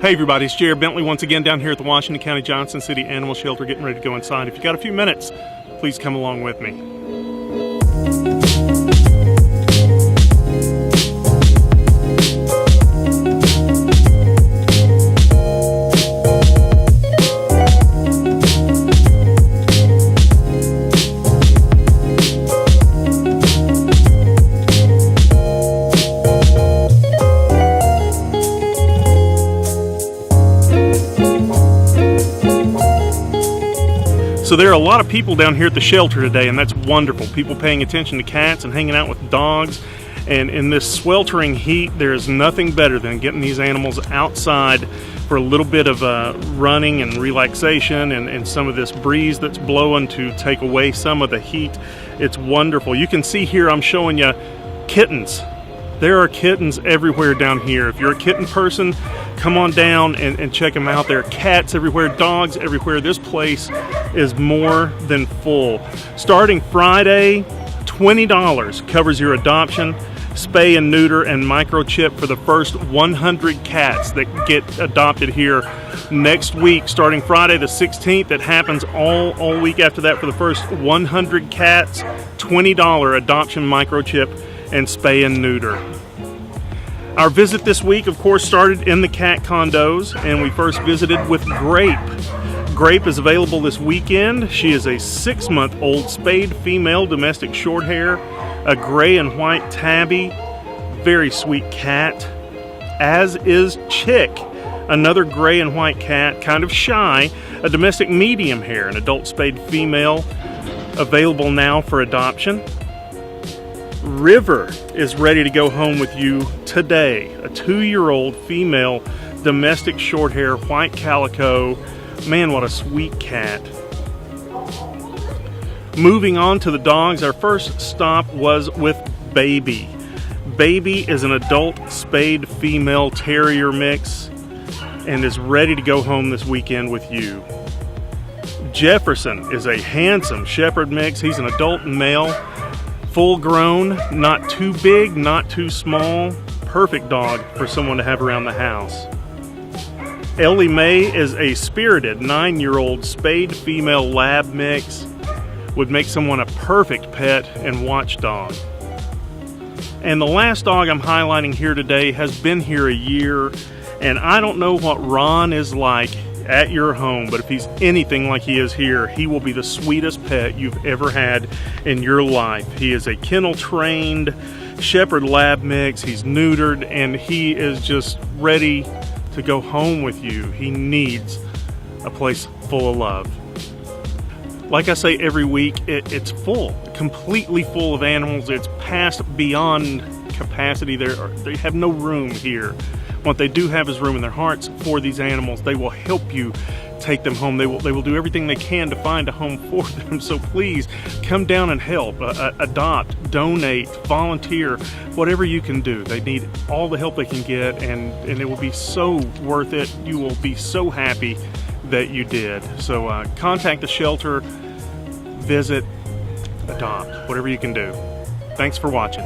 Hey everybody, it's Jared Bentley once again down here at the Washington County Johnson City Animal Shelter, getting ready to go inside. If you got a few minutes, please come along with me. So there are a lot of people down here at the shelter today, and that's wonderful. People paying attention to cats and hanging out with dogs. And in this sweltering heat, there is nothing better than getting these animals outside for a little bit of running and relaxation and some of this breeze that's blowing to take away some of the heat. It's wonderful. You can see here I'm showing you kittens. There are kittens everywhere down here. If you're a kitten person, come on down and check them out. There are cats everywhere, dogs everywhere. This place is more than full. Starting Friday, $20 covers your adoption, spay and neuter, and microchip for the first 100 cats that get adopted here next week. Starting Friday the 16th, it happens all week after that for the first 100 cats, $20 adoption, microchip, and spay and neuter. Our visit this week, of course, started in the cat condos, and we first visited with Grape. Grape is available this weekend. She is a 6-month-old spayed female domestic shorthair, a gray and white tabby, very sweet cat, as is Chick, another gray and white cat, kind of shy, a domestic medium hair, an adult spayed female, available now for adoption. River is ready to go home with you today. A 2-year-old female domestic short hair, white calico. Man, what a sweet cat. Moving on to the dogs, our first stop was with Baby. Baby is an adult spayed female terrier mix and is ready to go home this weekend with you. Jefferson is a handsome shepherd mix. He's an adult male, full grown, not too big, not too small. Perfect dog for someone to have around the house. Ellie Mae is a spirited 9-year-old spayed female lab mix. Would make someone a perfect pet and watchdog. And the last dog I'm highlighting here today has been here a year, and I don't know what Ron is like at your home, but if he's anything like he is here, he will be the sweetest pet you've ever had in your life. He is a kennel trained shepherd lab mix. He's neutered, and he is just ready to go home with you. He needs a place full of love. Like I say every week, it's full, completely full of animals. It's past beyond capacity. They have no room here. What they do have is room in their hearts for these animals. They will help you take them home. They will do everything they can to find a home for them. So please come down and help, adopt, donate, volunteer, whatever you can do. They need all the help they can get, and it will be so worth it. You will be so happy that you did. So contact the shelter, visit, adopt, whatever you can do. Thanks for watching.